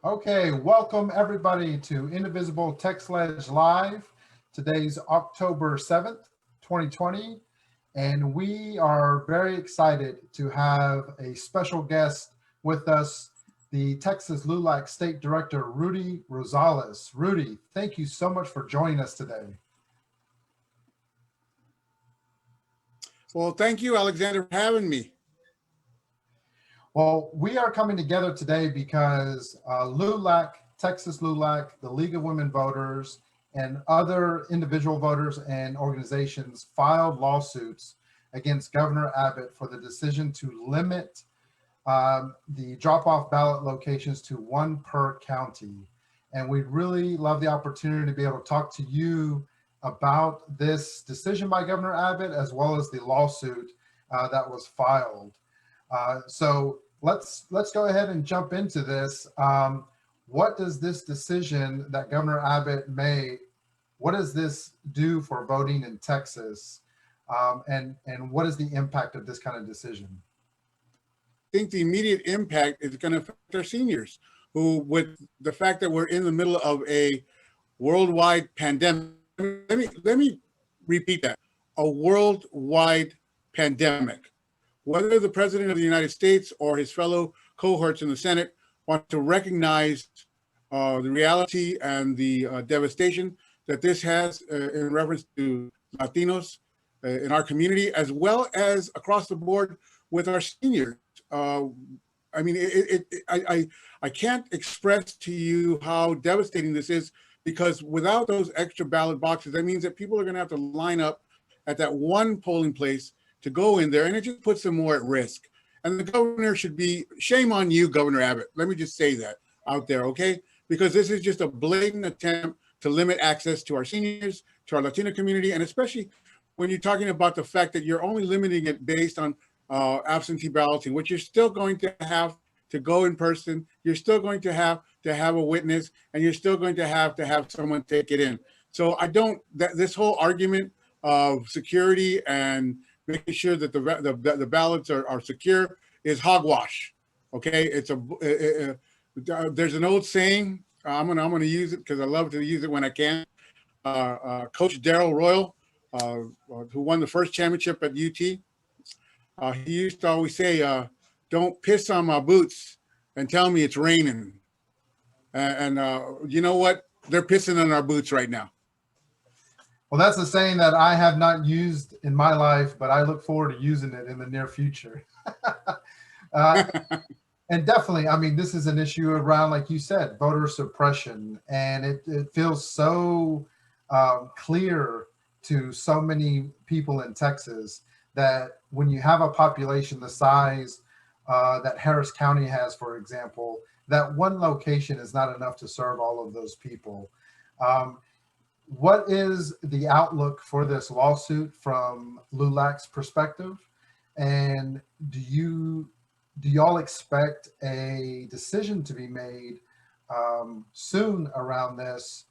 Okay, welcome everybody to Indivisible Text Ledge Live. Today's October 7th, 2020, and we are very excited to have a special guest with us, the Texas LULAC State Director, Rudy Rosales. Rudy, thank you so much for joining us today. Well, thank you, Alexander, for having me. Well, we are coming together today because LULAC, Texas LULAC, the League of Women Voters, and other individual voters and organizations filed lawsuits against Governor Abbott for the decision to limit the drop-off ballot locations to one per county. And we'd really love the opportunity to be able to talk to you about this decision by Governor Abbott, as well as the lawsuit that was filed. So let's go ahead and jump into this. What does this decision that Governor Abbott made, what does this do for voting in Texas? And what is the impact of this kind of decision? I think the immediate impact is going to affect our seniors, who, with the fact that we're in the middle of a worldwide pandemic, let me repeat that, a worldwide pandemic. Whether the President of the United States or his fellow cohorts in the Senate want to recognize the reality and the devastation that this has in reference to Latinos in our community, as well as across the board with our seniors. I mean, I can't express to you how devastating this is, because without those extra ballot boxes, that means that people are going to have to line up at that one polling place to go in there, and it just puts them more at risk. And the governor should be, shame on you, Governor Abbott. Let me just say that out there, okay? Because this is just a blatant attempt to limit access to our seniors, to our Latino community, and especially when you're talking about the fact that you're only limiting it based on absentee balloting, which you're still going to have to go in person, you're still going to have a witness, and you're still going to have someone take it in. So this whole argument of security and making sure that the ballots are secure is hogwash. Okay, there's an old saying. I'm gonna use it because I love to use it when I can. Coach Darrell Royal, who won the first championship at UT, he used to always say, "Don't piss on my boots and tell me it's raining." And you know what? They're pissing on our boots right now. Well, that's a saying that I have not used in my life, but I look forward to using it in the near future. And definitely, I mean, this is an issue around, like you said, voter suppression. And it feels so clear to so many people in Texas that when you have a population the size that Harris County has, for example, that one location is not enough to serve all of those people. What is the outlook for this lawsuit from LULAC's perspective? And do y'all expect a decision to be made soon around this?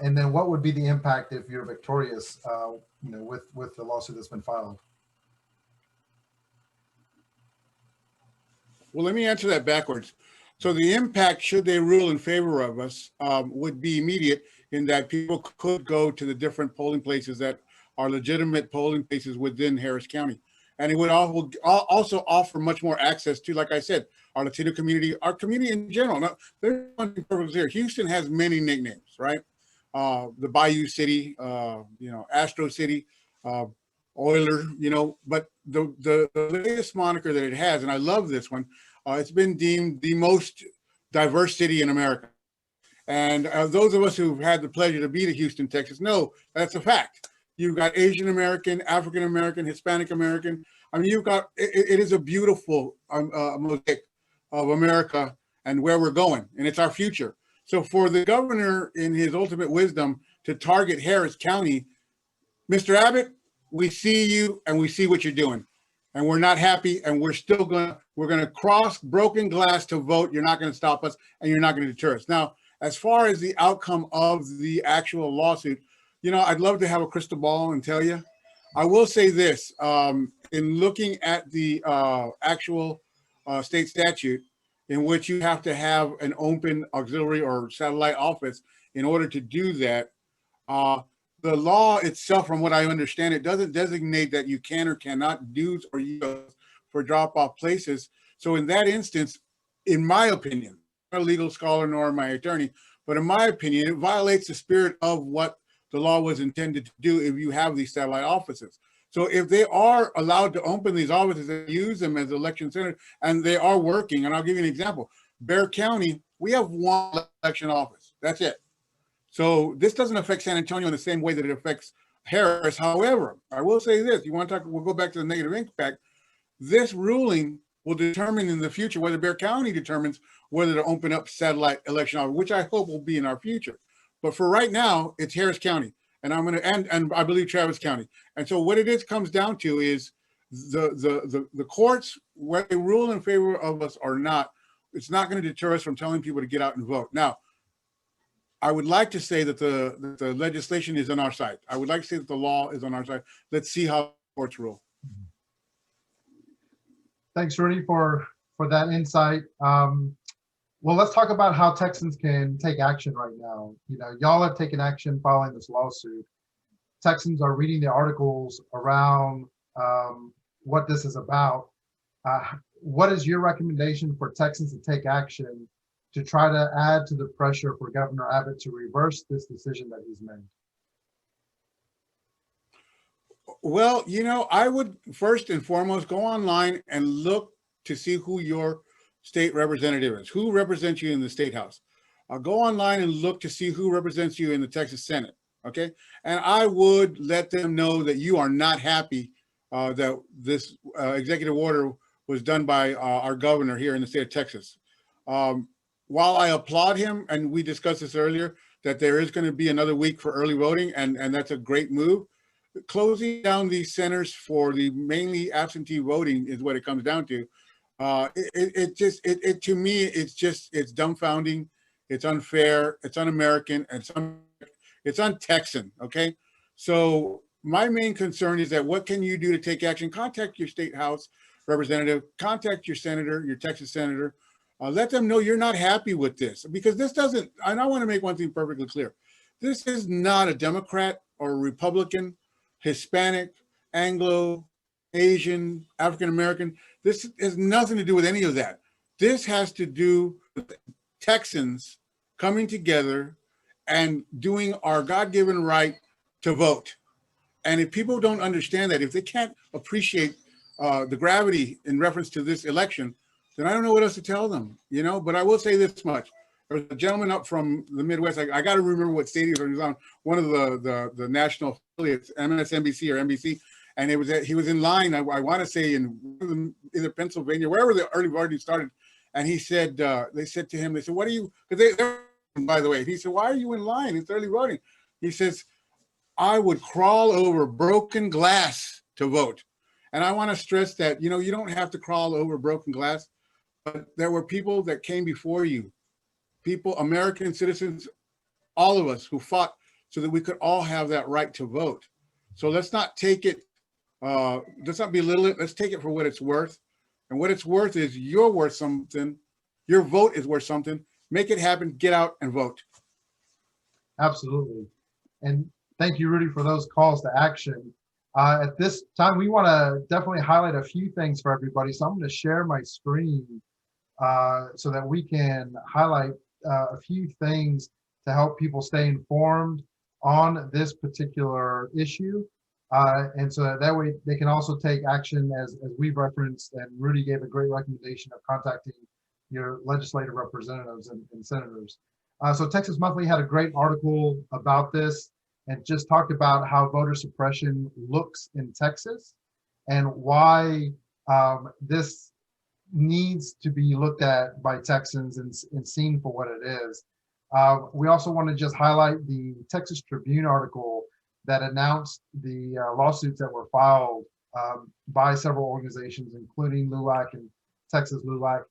And then what would be the impact if you're victorious, with the lawsuit that's been filed? Well, let me answer that backwards. So the impact, should they rule in favor of us, would be immediate, in that people could go to the different polling places that are legitimate polling places within Harris County. And it would also offer much more access to, like I said, our Latino community, our community in general. Now, there's one thing here. Houston has many nicknames, right? The Bayou City, Astro City, Oiler, but the latest moniker that it has, and I love this one, it's been deemed the most diverse city in America. And those of us who've had the pleasure to be to Houston, Texas, know that's a fact. You've got Asian American, African American, Hispanic American. I mean, it is a beautiful mosaic of America and where we're going, and it's our future. So for the governor, in his ultimate wisdom, to target Harris County, Mr. Abbott, we see you and we see what you're doing, and we're not happy, and we're gonna cross broken glass to vote. You're not going to stop us, and you're not going to deter us. Now, as far as the outcome of the actual lawsuit, I'd love to have a crystal ball and tell you. I will say this, in looking at the actual state statute, in which you have to have an open auxiliary or satellite office in order to do that. The law itself, from what I understand, it doesn't designate that you can or cannot use or use for drop-off places. So in that instance, in my opinion, I'm not a legal scholar nor my attorney, but in my opinion, it violates the spirit of what the law was intended to do if you have these satellite offices. So if they are allowed to open these offices and use them as election centers, and they are working, and I'll give you an example. Bexar County, we have one election office. That's it. So this doesn't affect San Antonio in the same way that it affects Harris. However, I will say this, you want to talk, we'll go back to the negative impact. This ruling will determine in the future whether Bexar County determines whether to open up satellite election office, which I hope will be in our future. But for right now, it's Harris County, and I'm going to, and I believe Travis County. And so what it is comes down to is the courts, whether they rule in favor of us or not, it's not going to deter us from telling people to get out and vote. Now, I would like to say that the legislation is on our side. I would like to say that the law is on our side. Let's see how courts rule. Thanks, Rudy, for that insight. Well, let's talk about how Texans can take action right now. You know, y'all have taken action following this lawsuit. Texans are reading the articles around what this is about. What is your recommendation for Texans to take action to try to add to the pressure for Governor Abbott to reverse this decision that he's made? Well, you know, I would first and foremost go online and look to see who your state representative is, who represents you in the state house. I'll go online and look to see who represents you in the Texas Senate, okay? And I would let them know that you are not happy that this executive order was done by our governor here in the state of Texas. While I applaud him, and we discussed this earlier, that there is going to be another week for early voting, and that's a great move. Closing down these centers for the mainly absentee voting is what it comes down to. To me, it's dumbfounding. It's unfair. It's un-American. It's un-Texan. Okay. So my main concern is that what can you do to take action? Contact your state house representative. Contact your senator, your Texas senator. Let them know you're not happy with this, because this doesn't. And I want to make one thing perfectly clear. This is not a Democrat or a Republican, Hispanic, Anglo, Asian, African American. This has nothing to do with any of that. This has to do with Texans coming together and doing our God-given right to vote. And if people don't understand that, if they can't appreciate the gravity in reference to this election, then I don't know what else to tell them, you know. But I will say this much. There was a gentleman up from the Midwest. I got to remember what state he was on, one of the national affiliates, MSNBC or NBC. And he was in line, I want to say in either Pennsylvania, wherever the early voting started. And he said, they said to him, they said, what are you, because by the way, he said, why are you in line? It's early voting. He says, I would crawl over broken glass to vote. And I want to stress that, you know, you don't have to crawl over broken glass, but there were people that came before you, people, American citizens, all of us who fought so that we could all have that right to vote. So let's not take it, let's not belittle it. Let's take it for what it's worth. And what it's worth is you're worth something. Your vote is worth something. Make it happen. Get out and vote. Absolutely. And thank you, Rudy, for those calls to action. At this time, we want to definitely highlight a few things for everybody. So I'm going to share my screen so that we can highlight a few things to help people stay informed on this particular issue. And so that way they can also take action as we've referenced, and Rudy gave a great recommendation of contacting your legislative representatives and senators. So Texas Monthly had a great article about this and just talked about how voter suppression looks in Texas and why this needs to be looked at by Texans and seen for what it is. We also want to just highlight the Texas Tribune article that announced the lawsuits that were filed by several organizations, including LULAC and Texas LULAC.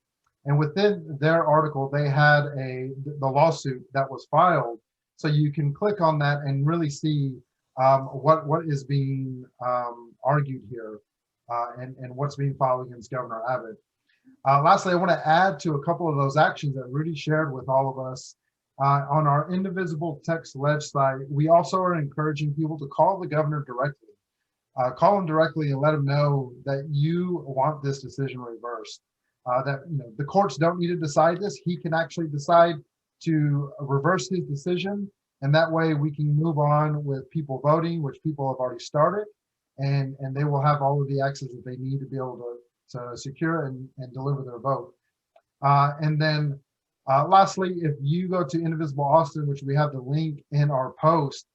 And within their article, they had the lawsuit that was filed. So you can click on that and really see what is being argued here and what's being filed against Governor Abbott. Lastly, I want to add to a couple of those actions that Rudy shared with all of us. On our Indivisible text ledge site, we also are encouraging people to call the governor directly. Call him directly and let him know that you want this decision reversed. That the courts don't need to decide this. He can actually decide to reverse his decision, and that way we can move on with people voting, which people have already started, and they will have all of the access that they need to be able to secure and deliver their vote. And then lastly, if you go to Indivisible Austin, which we have the link in our post,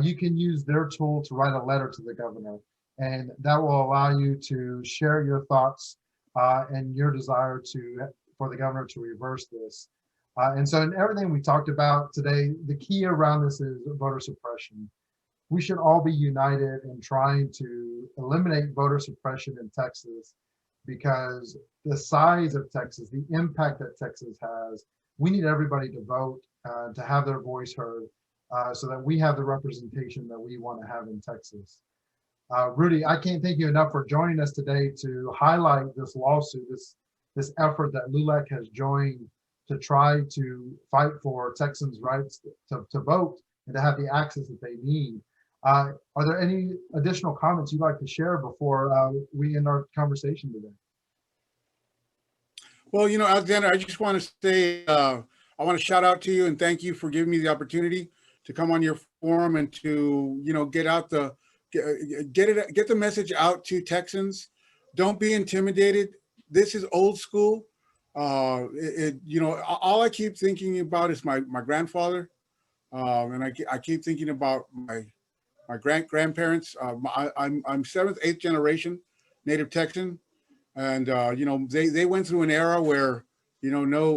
you can use their tool to write a letter to the governor, and that will allow you to share your thoughts and your desire for the governor to reverse this. And so in everything we talked about today, the key around this is voter suppression. We should all be united in trying to eliminate voter suppression in Texas, because the size of Texas, the impact that Texas has, we need everybody to vote, to have their voice heard, so that we have the representation that we want to have in Texas. Rudy, I can't thank you enough for joining us today to highlight this lawsuit, this effort that LULAC has joined to try to fight for Texans' rights to vote and to have the access that they need. Are there any additional comments you'd like to share before we end our conversation today? Well, Alexander, I just want to say, I want to shout out to you and thank you for giving me the opportunity to come on your forum and to, get the message out to Texans. Don't be intimidated. This is old school. All I keep thinking about is my grandfather, and I keep thinking about my grandparents. I'm seventh, eighth generation native Texan, and they went through an era where no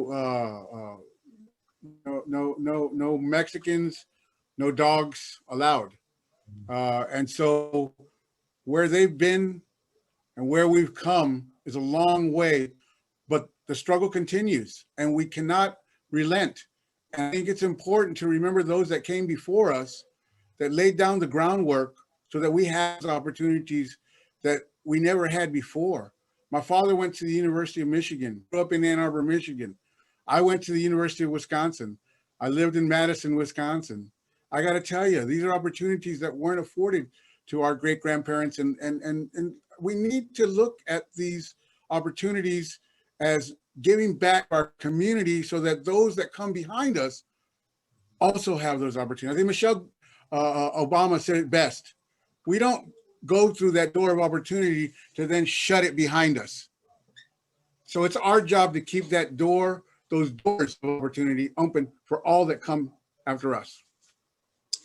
Mexicans, no dogs allowed, and so where they've been and where we've come is a long way, but the struggle continues and we cannot relent. And I think it's important to remember those that came before us that laid down the groundwork so that we have opportunities that we never had before. My father went to the University of Michigan, grew up in Ann Arbor, Michigan. I went to the University of Wisconsin. I lived in Madison, Wisconsin. I got to tell you, these are opportunities that weren't afforded to our great grandparents, and we need to look at these opportunities as giving back our community so that those that come behind us also have those opportunities. I think Michelle Obama said it best. We don't go through that door of opportunity to then shut it behind us. So it's our job to keep that door, those doors of opportunity open for all that come after us.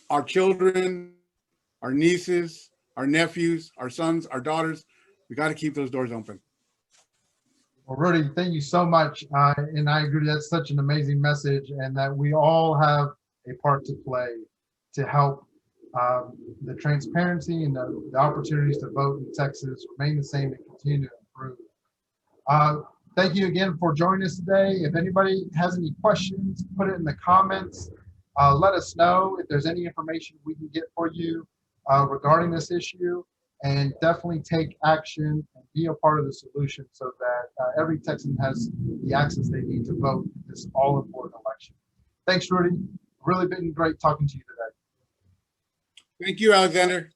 Our children, our nieces, our nephews, our sons, our daughters, we got to keep those doors open. Well, Rudy, thank you so much. And I agree, that's such an amazing message, and that we all have a part to play to help the transparency and the opportunities to vote in Texas remain the same and continue to improve. Thank you again for joining us today. If anybody has any questions, put it in the comments. Let us know if there's any information we can get for you regarding this issue, and definitely take action and be a part of the solution so that every Texan has the access they need to vote in this all-important election. Thanks, Rudy. Really been great talking to you today. Thank you, Alexander.